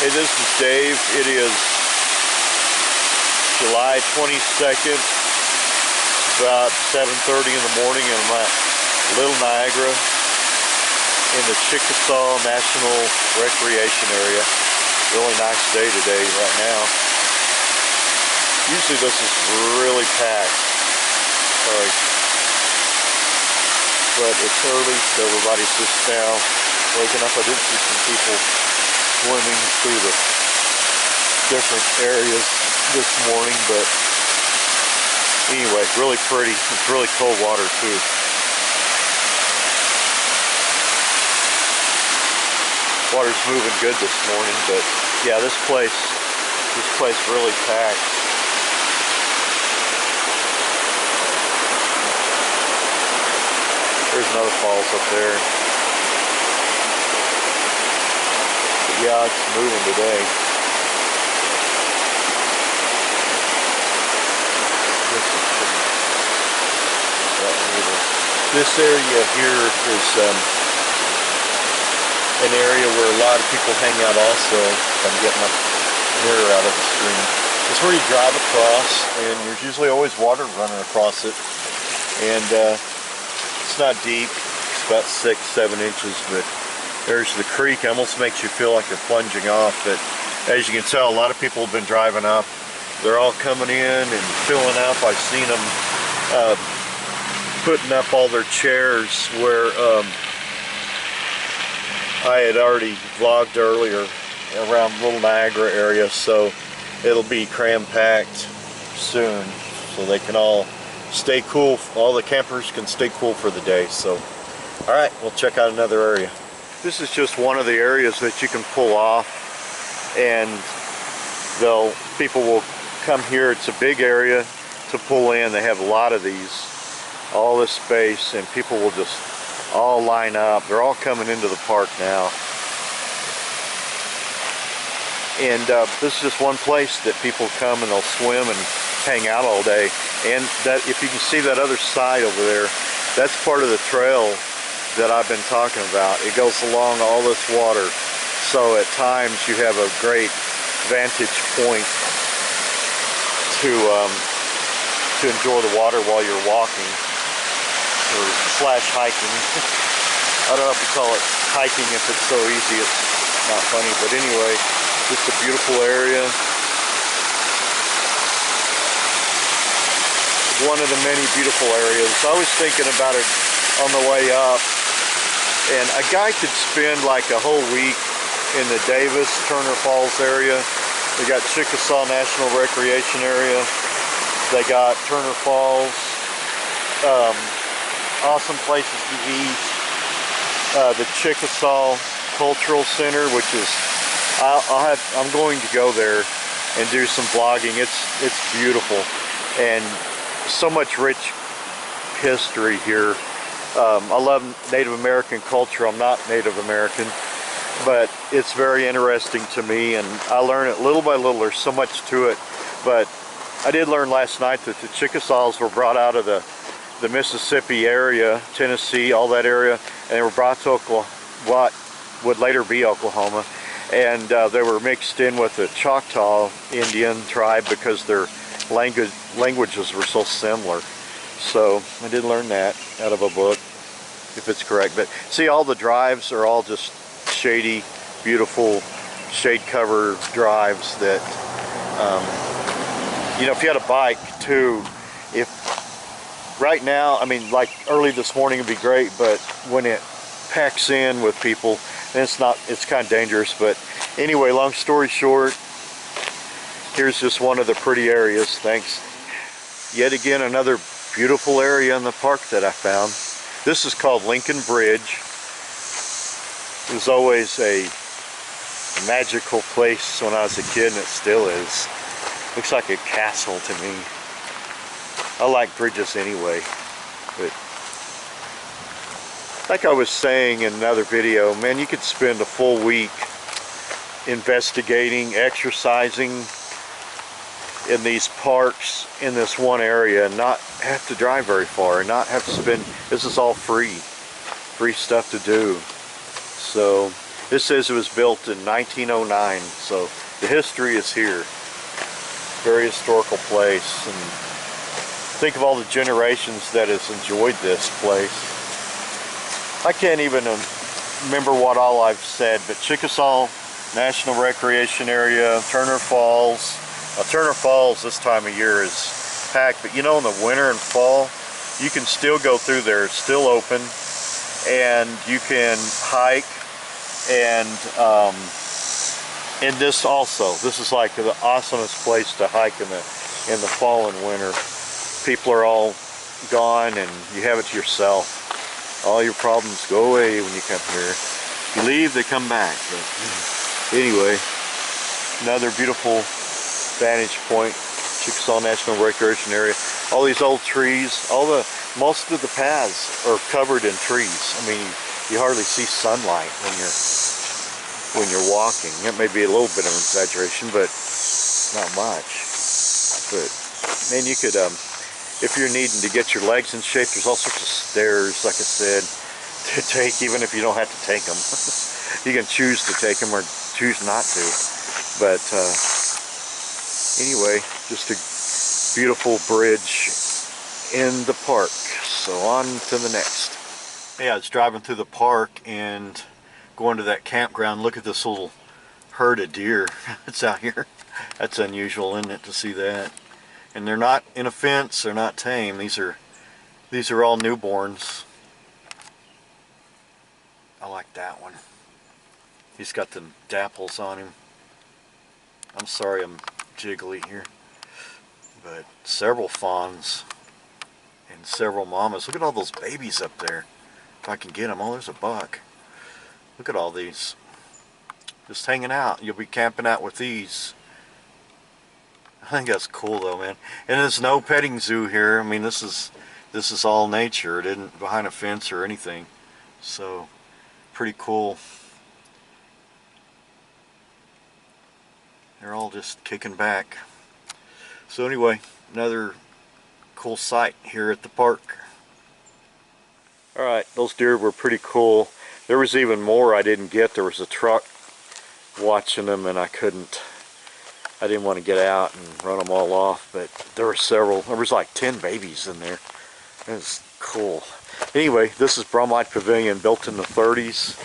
Hey, this is Dave. It is July 22nd, about 7:30 in the morning, and I'm at Little Niagara in the Chickasaw National Recreation Area. Really nice day today, right now. Usually this is really packed, but it's early, so everybody's just now waking up. I did see some people swimming through the different areas this morning, but anyway, really pretty. It's really cold water too. Water's moving good this morning, but yeah, this place really packed. There's another falls up there. But yeah, it's moving today. This area here is an area where a lot of people hang out also. I'm getting my mirror out of the screen. It's where you drive across, and there's usually always water running across it. And it's not deep. It's about 6-7 inches, but there's the creek. It almost makes you feel like you're plunging off. But as you can tell, a lot of people have been driving up. They're all coming in and filling up. I've seen them putting up all their chairs where I had already vlogged earlier around Little Niagara area, so it'll be cram-packed soon, so they can all stay cool. All the campers can stay cool for the day. So all right, we'll check out another area. This is just one of the areas that you can pull off, and people will come here. It's a big area to pull in. They have a lot of these, all this space, and people will just all line up. They're all coming into the park now. And this is just one place that people come and they'll swim and hang out all day. And that, if you can see that other side over there, that's part of the trail that I've been talking about. It goes along all this water, so at times you have a great vantage point to enjoy the water while you're walking or slash hiking. I don't know if you call it hiking if it's so easy. It's not funny, but anyway, just a beautiful area. One of the many beautiful areas. I was thinking about it on the way up, and a guy could spend like a whole week in the Davis Turner Falls area. They got Chickasaw National Recreation Area. They got Turner Falls. Awesome places to eat. The Chickasaw Cultural Center, which is I'm going to go there and do some vlogging. It's beautiful, and so much rich history here. I love Native American culture. I'm not Native American, but it's very interesting to me, and I learn it little by little. There's so much to it, but I did learn last night that the Chickasaws were brought out of the Mississippi area, Tennessee, all that area, and they were brought to what would later be Oklahoma, and they were mixed in with the Choctaw Indian tribe because their languages were so similar. So I did learn that out of a book, if it's correct. But see, all the drives are all just shady, beautiful, shade cover drives that, you know, if you had a bike too, right now, I mean, like early this morning would be great, but when it packs in with people, then it's kind of dangerous. But anyway, long story short, here's just one of the pretty areas. Thanks. Yet again, another beautiful area in the park that I found. This is called Lincoln Bridge. It was always a magical place when I was a kid, and it still is. Looks like a castle to me. I like bridges anyway, but like I was saying in another video, man, you could spend a full week investigating, exercising in these parks in this one area and not have to drive very far and not have to spend, this is all free stuff to do. So This says it was built in 1909, so the history is here. Very historical place, and think of all the generations that has enjoyed this place. I can't even remember what all I've said, but Chickasaw National Recreation Area, Turner Falls. Turner Falls this time of year is packed, but you know, in the winter and fall, you can still go through there. It's still open, and you can hike, and this also. This is like the awesomest place to hike in the fall and winter. People are all gone, and you have it to yourself. All your problems go away when you come here. If you leave, they come back. But anyway, another beautiful vantage point, Chickasaw National Recreation Area. All these old trees, most of the paths are covered in trees. I mean, you hardly see sunlight when you're walking. That may be a little bit of an exaggeration, but not much. But man, you could, if you're needing to get your legs in shape, there's all sorts of stairs, like I said, to take, even if you don't have to take them. You can choose to take them or choose not to. But anyway, just a beautiful bridge in the park. So on to the next. Yeah, I was driving through the park and going to that campground. Look at this little herd of deer that's out here. That's unusual, isn't it, to see that? And they're not in a fence, they're not tame. These are all newborns. I like that one. He's got the dapples on him. I'm sorry I'm jiggly here. But several fawns and several mamas. Look at all those babies up there. If I can get them. Oh, there's a buck. Look at all these. Just hanging out. You'll be camping out with these. I think that's cool though, man. And there's no petting zoo here. I mean, this is all nature. It isn't behind a fence or anything. So, pretty cool. They're all just kicking back. So anyway, another cool sight here at the park. Alright, those deer were pretty cool. There was even more I didn't get. There was a truck watching them, and I didn't want to get out and run them all off, but there were several. There was like 10 babies in there. It was cool. Anyway, this is Bromberg Pavilion, built in the 30s.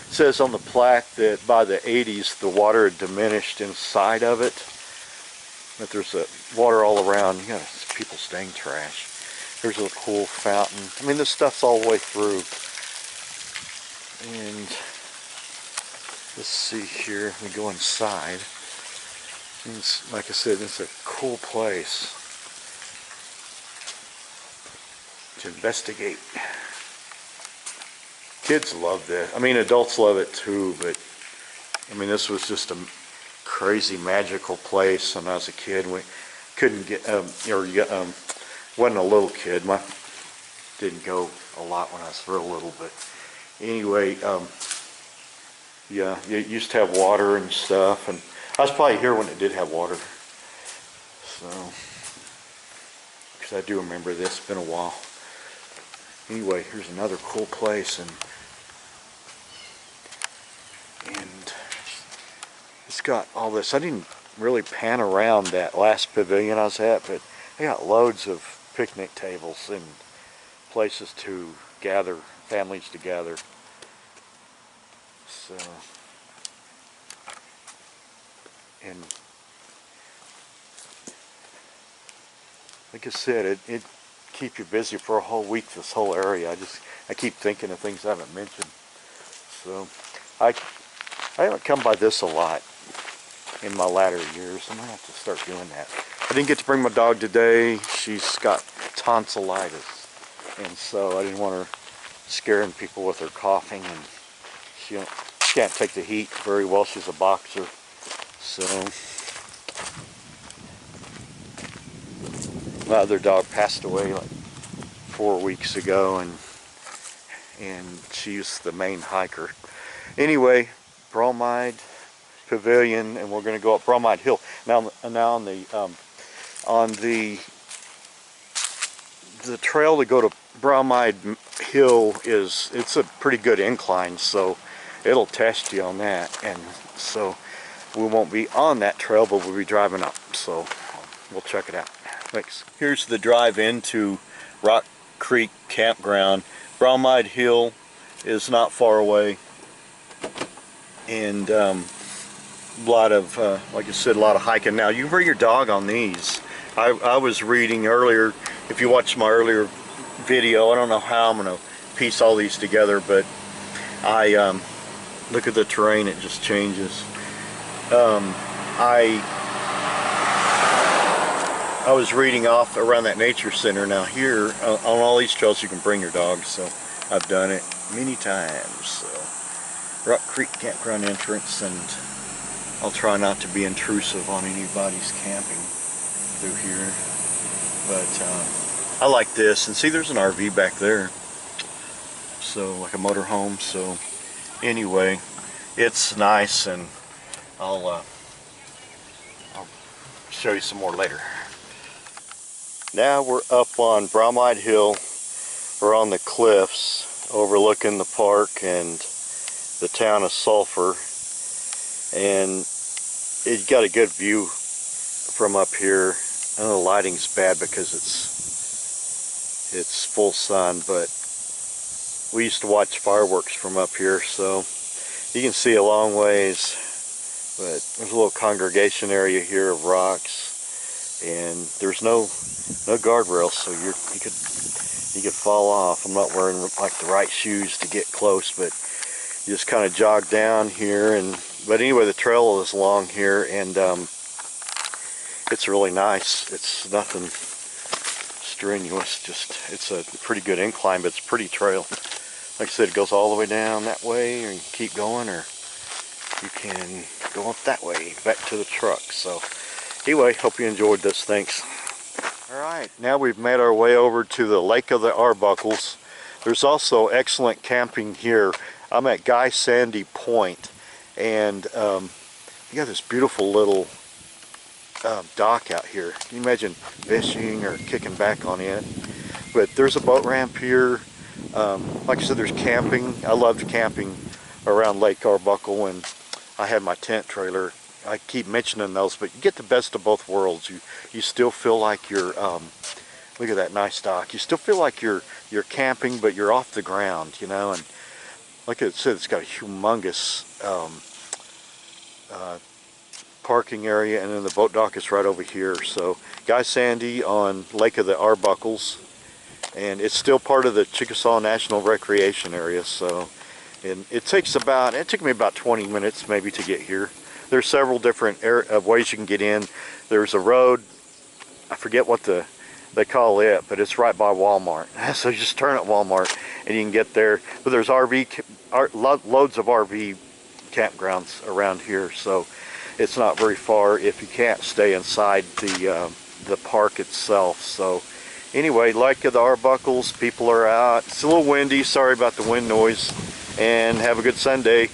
It says on the plaque that by the 80s the water had diminished inside of it. But there's water all around. You got people staying trash. There's a cool fountain. I mean, this stuff's all the way through. And let's see here. We go inside. It's, like I said, it's a cool place to investigate. Kids love this. I mean, adults love it too, but I mean, this was just a crazy magical place. When I was a kid, we couldn't get, wasn't a little kid. Didn't go a lot when I was real little, but anyway, yeah, it used to have water and stuff, and I was probably here when it did have water. So, because I do remember this. It's been a while. Anyway, here's another cool place, and it's got all this. I didn't really pan around that last pavilion I was at, but they got loads of picnic tables and places to gather, families to gather. So, and like I said, it keep you busy for a whole week, this whole area. I keep thinking of things I haven't mentioned. So I haven't come by this a lot in my latter years. I'm gonna have to start doing that. I didn't get to bring my dog today. She's got tonsillitis, and so I didn't want her scaring people with her coughing, and she can't take the heat very well. She's a boxer. So my other dog passed away like 4 weeks ago, and she's the main hiker. Anyway, Bromberg Pavilion, and we're going to go up Bromberg Hill. Now on the trail to go to Bromberg Hill it's a pretty good incline, so it'll test you on that. And so we won't be on that trail, but we'll be driving up. So we'll check it out. Thanks. Here's the drive into Rock Creek Campground. Bromide Hill is not far away, and a lot of, like I said, a lot of hiking. Now you can bring your dog on these. I was reading earlier, if you watched my earlier video, I don't know how I'm going to piece all these together, but I look at the terrain, it just changes. I was reading off around that nature center. Now here on all these trails you can bring your dog, so I've done it many times. So Rock Creek Campground entrance, and I'll try not to be intrusive on anybody's camping through here, but I like this. And see, there's an RV back there, so like a motorhome. So anyway, it's nice, and I'll show you some more later. Now we're up on Bromide Hill. We're on the cliffs overlooking the park and the town of Sulphur, and it got a good view from up here. I know the lighting's bad because it's full sun, but we used to watch fireworks from up here, so you can see a long ways. But there's a little congregation area here of rocks, and there's no guardrails, so you could fall off. I'm not wearing like the right shoes to get close, but you just kind of jog down here. But anyway, the trail is long here, and it's really nice. It's nothing strenuous, just it's a pretty good incline, but it's a pretty trail. Like I said, it goes all the way down that way, or you can keep going, or you can go up that way back to the truck. So anyway, hope you enjoyed this. Thanks. Alright, now we've made our way over to the Lake of the Arbuckles. There's also excellent camping here. I'm at Guy Sandy Point, and you got this beautiful little dock out here. Can you imagine fishing or kicking back on it? But there's a boat ramp here. Like I said, there's camping. I loved camping around Lake Arbuckle, and I had my tent trailer. I keep mentioning those, but you get the best of both worlds. You still feel like you're look at that nice dock. You still feel like you're camping, but you're off the ground, you know. And like I said, it's got a humongous parking area, and then the boat dock is right over here. So Guy Sandy on Lake of the Arbuckles, and it's still part of the Chickasaw National Recreation Area. So, and it took me about 20 minutes maybe to get here. There's several different ways you can get in. There's a road, I forget what they call it, but it's right by Walmart. So you just turn at Walmart and you can get there. But there's loads of RV campgrounds around here, so it's not very far if you can't stay inside the park itself. So anyway, Lake of the Arbuckles, people are out. It's a little windy, sorry about the wind noise, and have a good Sunday.